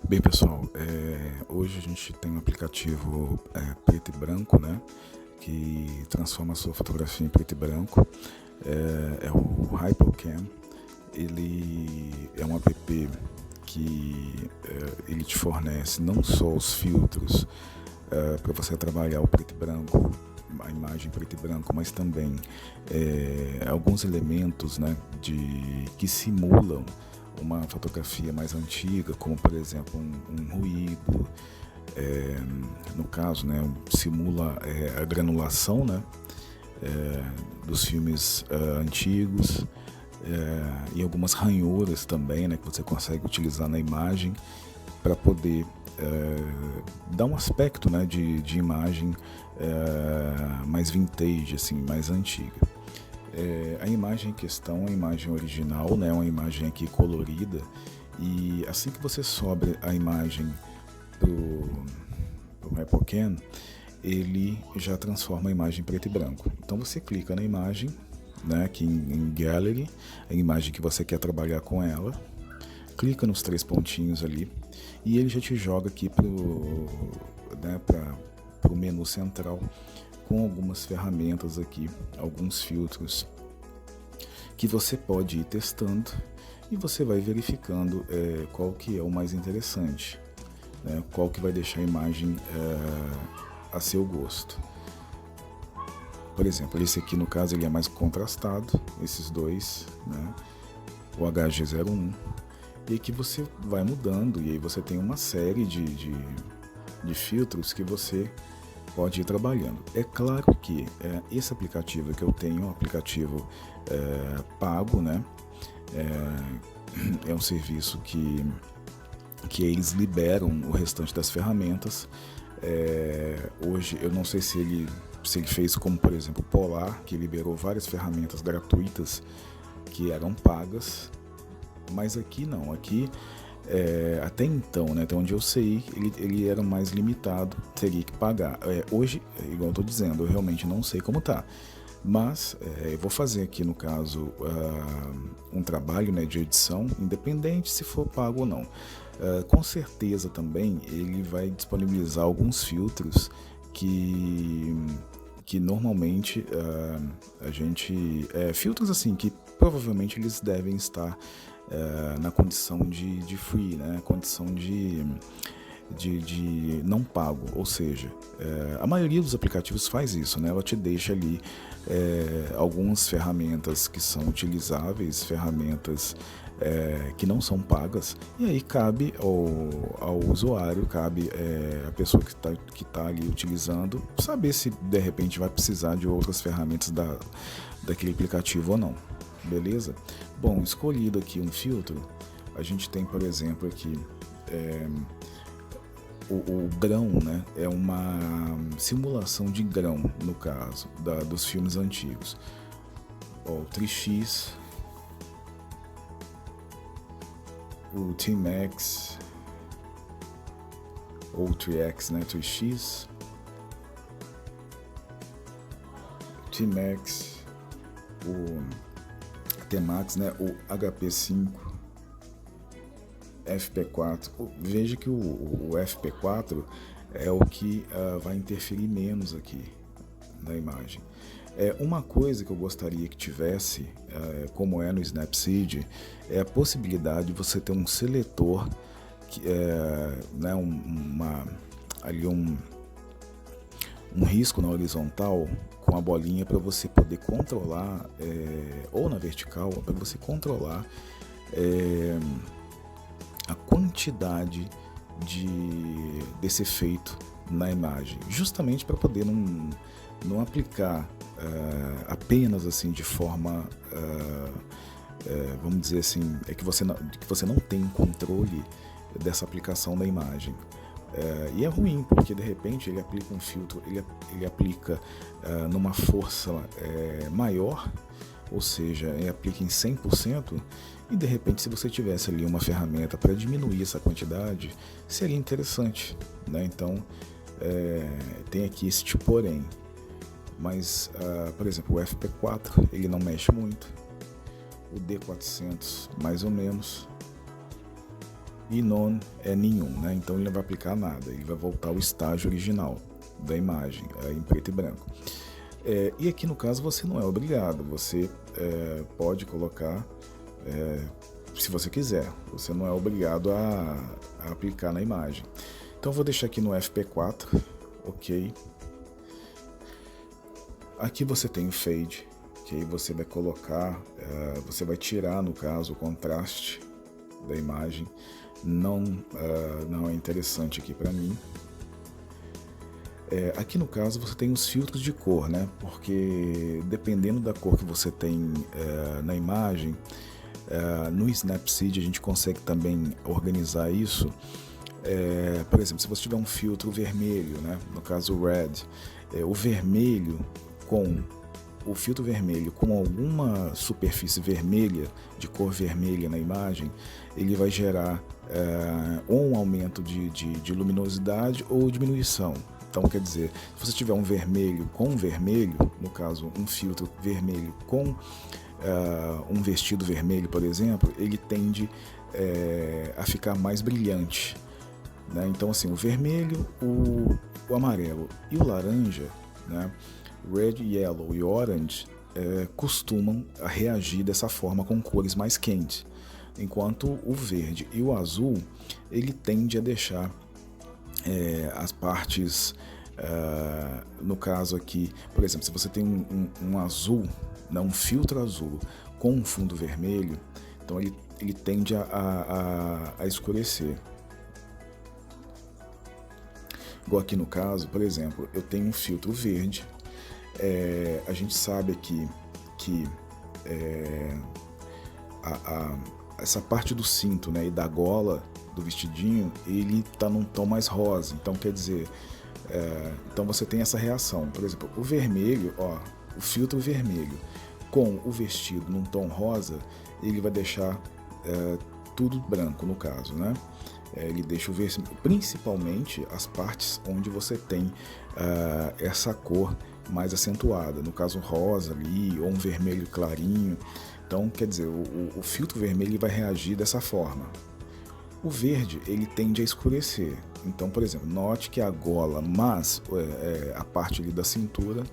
Bem, pessoal, hoje a gente tem um aplicativo preto e branco, né, que transforma a sua fotografia em preto e branco. É o Hypocam. Ele é um app que ele te fornece não só os filtros para você trabalhar o preto e branco, a imagem preto e branco, mas também alguns elementos, né, que simulam uma fotografia mais antiga, como por exemplo um ruído, no caso, né, simula a granulação, né, dos filmes antigos, e algumas ranhuras também, né, que você consegue utilizar na imagem para poder dar um aspecto, né, de imagem mais vintage, assim, mais antiga. A imagem em questão, a imagem original, né, uma imagem aqui colorida, e assim que você sobe a imagem pro Hypocam, ele já transforma a imagem em preto e branco. Então você clica na imagem, né, aqui em Gallery, a imagem que você quer trabalhar com ela, clica nos três pontinhos ali e ele já te joga aqui pro menu central com algumas ferramentas aqui, alguns filtros que você pode ir testando e você vai verificando qual que é o mais interessante, né, qual que vai deixar a imagem a seu gosto. Por exemplo, esse aqui no caso ele é mais contrastado, esses dois, né, o HG01, e aqui você vai mudando e aí você tem uma série de filtros que você pode ir trabalhando. É claro que esse aplicativo que eu tenho é um aplicativo pago, né? É um serviço que eles liberam o restante das ferramentas. Hoje eu não sei se ele fez como, por exemplo, o Polar, que liberou várias ferramentas gratuitas que eram pagas, mas aqui não, aqui até então, né, até onde eu sei, ele era mais limitado, teria que pagar. Hoje, igual eu estou dizendo, eu realmente não sei como tá, mas eu vou fazer aqui no caso um trabalho, né, de edição, independente se for pago ou não. Com certeza também ele vai disponibilizar alguns filtros que normalmente a gente filtros assim que provavelmente eles devem estar na condição de free, né? Condição de não pago, ou seja, a maioria dos aplicativos faz isso, né? Ela te deixa ali algumas ferramentas que são utilizáveis, ferramentas que não são pagas, e aí cabe ao usuário, cabe a pessoa que tá ali utilizando, saber se de repente vai precisar de outras ferramentas daquele aplicativo ou não. Beleza? Bom, escolhido aqui um filtro, a gente tem, por exemplo, aqui o grão, né? É uma simulação de grão, no caso, dos filmes antigos. O 3x, o T-Max, ou 3x, né? 3x, T-Max, o T-Max, né? O HP5, FP4. Veja que o FP4 é o que vai interferir menos aqui na imagem. Uma coisa que eu gostaria que tivesse, como é no Snapseed, é a possibilidade de você ter um seletor, né, ali um risco na horizontal com a bolinha para você poder controlar, ou na vertical, para você controlar a quantidade desse efeito na imagem, justamente para poder não aplicar apenas assim de forma, vamos dizer assim, que você não tem controle dessa aplicação da imagem. E é ruim, porque de repente ele aplica um filtro, ele aplica numa força maior, ou seja, ele aplica em 100%, e de repente se você tivesse ali uma ferramenta para diminuir essa quantidade, seria interessante, né? Então tem aqui esse tipo porém, mas por exemplo, o FP4 ele não mexe muito, o D400 mais ou menos, e none é nenhum, né? Então ele não vai aplicar nada, ele vai voltar ao estágio original da imagem, em preto e branco. E aqui no caso você não é obrigado, você pode colocar se você quiser, você não é obrigado a aplicar na imagem. Então eu vou deixar aqui no FP4, ok. Aqui você tem o fade, que aí você vai colocar, você vai tirar no caso o contraste da imagem, não é interessante aqui para mim. Aqui no caso você tem os filtros de cor, né? Porque dependendo da cor que você tem na imagem, no Snapseed a gente consegue também organizar isso. Por exemplo, se você tiver um filtro vermelho, né? No caso o Red, o vermelho com o filtro vermelho com alguma superfície vermelha, de cor vermelha na imagem, ele vai gerar ou um aumento de luminosidade ou diminuição. Então, quer dizer, se você tiver um vermelho com vermelho, no caso um filtro vermelho com um vestido vermelho, por exemplo, ele tende a ficar mais brilhante, né? Então, assim, o vermelho, o amarelo e o laranja, né? Red, yellow e orange costumam reagir dessa forma com cores mais quentes, enquanto o verde e o azul ele tende a deixar as partes, no caso aqui, por exemplo, se você tem um azul, né, um filtro azul com um fundo vermelho, então ele tende a escurecer. Igual aqui no caso, por exemplo, eu tenho um filtro verde. A gente sabe aqui que essa parte do cinto, né, e da gola do vestidinho, ele está num tom mais rosa. Então quer dizer, então você tem essa reação. Por exemplo, o vermelho, o filtro vermelho com o vestido num tom rosa, ele vai deixar tudo branco no caso, né? Ele deixa o vermelho, principalmente as partes onde você tem essa cor mais acentuada, no caso rosa ali, ou um vermelho clarinho. Então, quer dizer, o filtro vermelho vai reagir dessa forma. O verde, ele tende a escurecer. Então, por exemplo, note que a gola, mas a parte ali da cintura,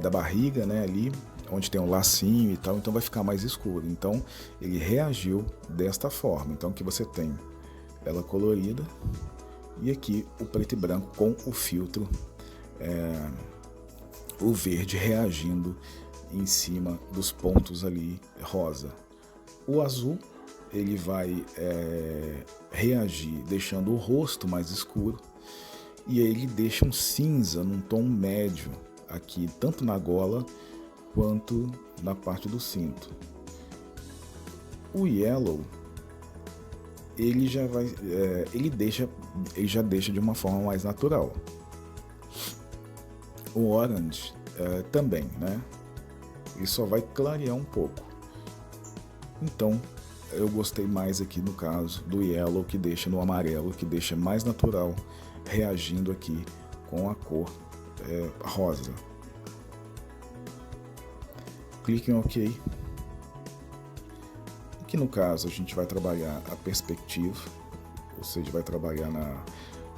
da barriga, né, ali, onde tem um lacinho e tal, então vai ficar mais escuro. Então, ele reagiu desta forma. Então, aqui você tem ela colorida e aqui o preto e branco com o filtro, o verde reagindo em cima dos pontos ali rosa. O azul, ele vai reagir deixando o rosto mais escuro, e aí ele deixa um cinza num tom médio aqui, tanto na gola quanto na parte do cinto. O yellow, ele já vai, ele já deixa de uma forma mais natural. O orange também, né? Ele só vai clarear um pouco. Então, eu gostei mais aqui no caso do yellow, que deixa no amarelo, que deixa mais natural, reagindo aqui com a cor rosa. Clique em OK. Aqui no caso a gente vai trabalhar a perspectiva, ou seja, vai trabalhar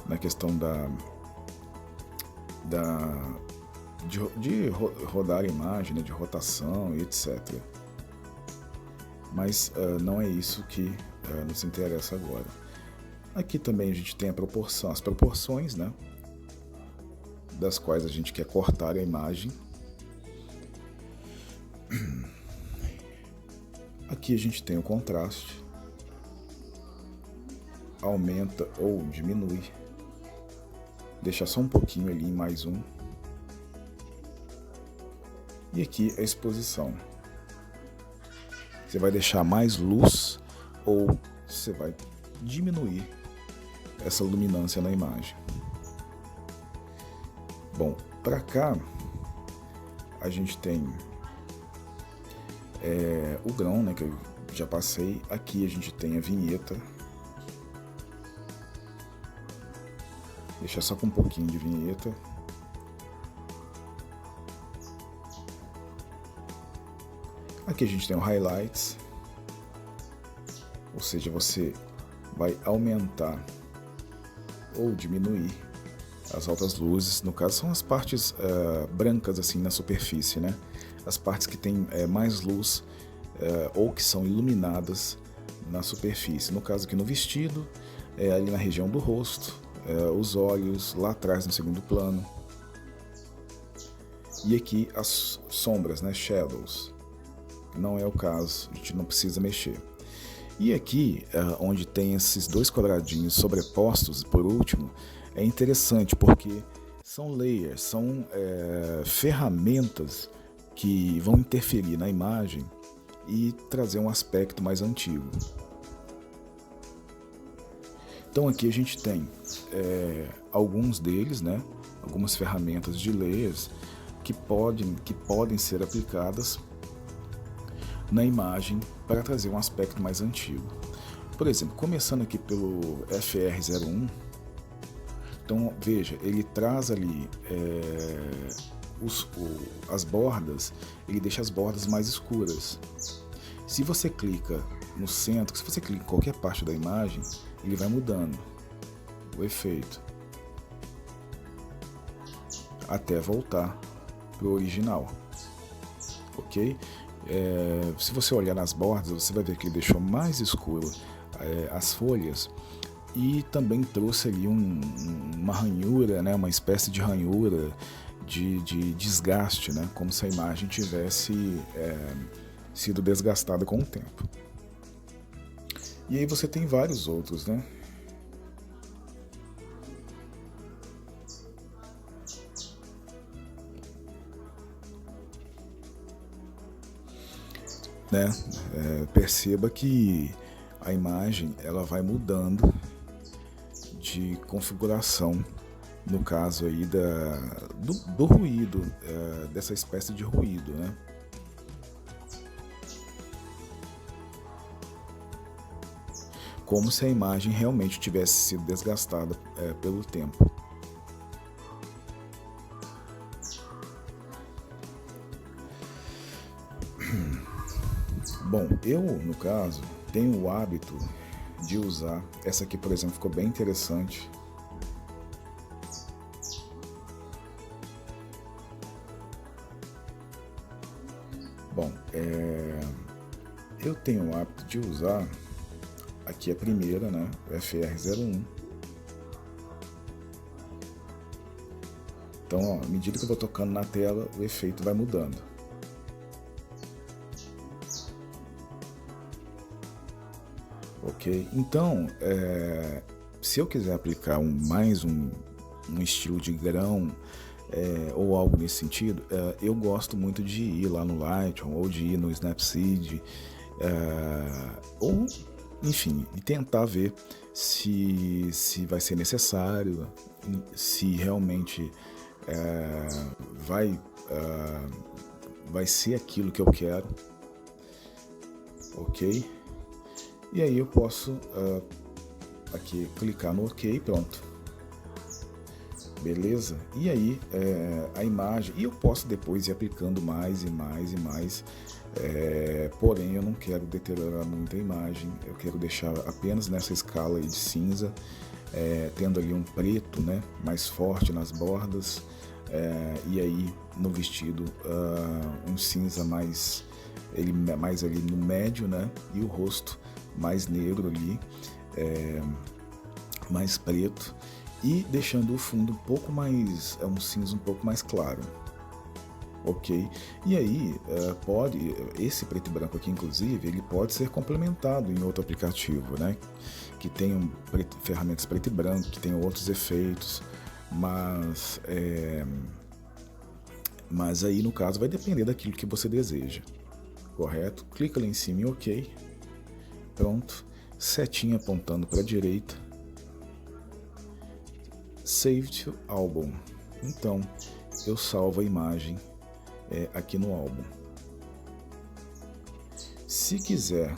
na questão de rodar a imagem, né, de rotação e etc. Mas não é isso que nos interessa agora. Aqui também a gente tem as proporções, né, das quais a gente quer cortar a imagem. Aqui a gente tem o contraste, aumenta ou diminui, deixa só um pouquinho ali em mais um. E aqui a exposição. Você vai deixar mais luz ou você vai diminuir essa luminância na imagem. Bom, para cá a gente tem o grão, né, que eu já passei. Aqui a gente tem a vinheta. Deixa só com um pouquinho de vinheta. Aqui a gente tem o highlights, ou seja, você vai aumentar ou diminuir as altas luzes. No caso são as partes brancas assim na superfície, né? As partes que tem mais luz ou que são iluminadas na superfície. No caso aqui no vestido, ali na região do rosto, os olhos, lá atrás no segundo plano. E aqui as sombras, né? Shadows. Não é o caso, a gente não precisa mexer. E aqui, onde tem esses dois quadradinhos sobrepostos, por último, é interessante porque são layers, são ferramentas que vão interferir na imagem e trazer um aspecto mais antigo. Então aqui a gente tem alguns deles, né? Algumas ferramentas de layers que podem ser aplicadas na imagem para trazer um aspecto mais antigo. Por exemplo, começando aqui pelo FR01, então veja, ele traz ali as bordas, ele deixa as bordas mais escuras. Se você clica no centro, se você clica em qualquer parte da imagem, ele vai mudando o efeito até voltar para o original, ok? Se você olhar nas bordas, você vai ver que ele deixou mais escuro as folhas e também trouxe ali uma ranhura, né? Uma espécie de ranhura de desgaste, né? Como se a imagem tivesse sido desgastada com o tempo. E aí você tem vários outros, né? Perceba que a imagem ela vai mudando de configuração, no caso aí do ruído, dessa espécie de ruído, né? Como se a imagem realmente tivesse sido desgastada pelo tempo. Bom, eu, no caso, tenho o hábito de usar, essa aqui, por exemplo, ficou bem interessante. Bom, eu tenho o hábito de usar, aqui a primeira, né, o FR01. Então, ó, à medida que eu vou tocando na tela, o efeito vai mudando. Ok? Então, se eu quiser aplicar mais um estilo de grão ou algo nesse sentido, eu gosto muito de ir lá no Lightroom ou de ir no Snapseed, ou, enfim, e tentar ver se vai ser necessário, se realmente vai ser aquilo que eu quero, ok? E aí eu posso aqui clicar no OK, pronto. Beleza? E aí a imagem, e eu posso depois ir aplicando mais e mais e mais, porém eu não quero deteriorar muito a imagem, eu quero deixar apenas nessa escala aí de cinza, tendo ali um preto, né, mais forte nas bordas, e aí no vestido um cinza mais ali no médio, né, e o rosto mais negro ali, mais preto, e deixando o fundo um pouco mais, um cinza um pouco mais claro, ok? E aí esse preto e branco aqui, inclusive, ele pode ser complementado em outro aplicativo, né? Que tem ferramentas preto e branco, que tem outros efeitos, mas aí no caso vai depender daquilo que você deseja, correto? Clica lá em cima em OK. Pronto, setinha apontando para a direita, Save to Album. Então, eu salvo a imagem aqui no álbum. Se quiser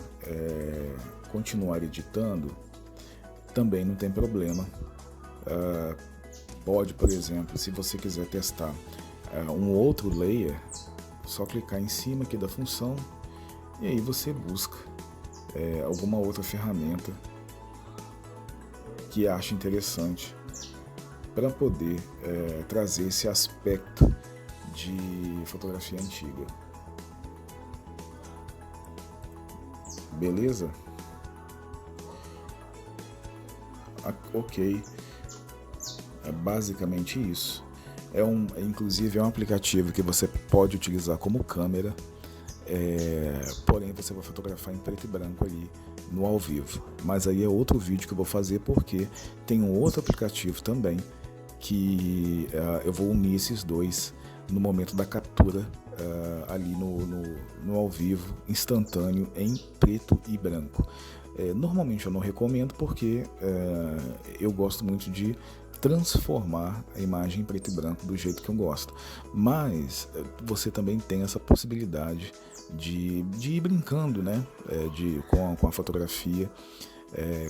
continuar editando, também não tem problema. Pode, por exemplo, se você quiser testar um outro layer, só clicar em cima aqui da função e aí você busca alguma outra ferramenta que acha interessante para poder trazer esse aspecto de fotografia antiga. Beleza? Ok. É basicamente isso. Inclusive é um aplicativo que você pode utilizar como câmera, porém você vai fotografar em preto e branco ali no ao vivo. Mas aí é outro vídeo que eu vou fazer, porque tem um outro aplicativo também que eu vou unir esses dois no momento da captura ali no ao vivo, instantâneo, em preto e branco. Normalmente eu não recomendo, porque eu gosto muito de transformar a imagem em preto e branco do jeito que eu gosto. Mas você também tem essa possibilidade de ir brincando, né? Com a fotografia,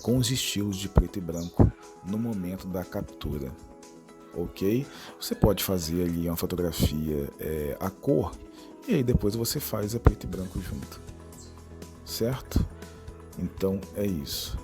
com os estilos de preto e branco no momento da captura. Ok? Você pode fazer ali uma fotografia a cor, e aí depois você faz a preto e branco junto. Certo? Então é isso.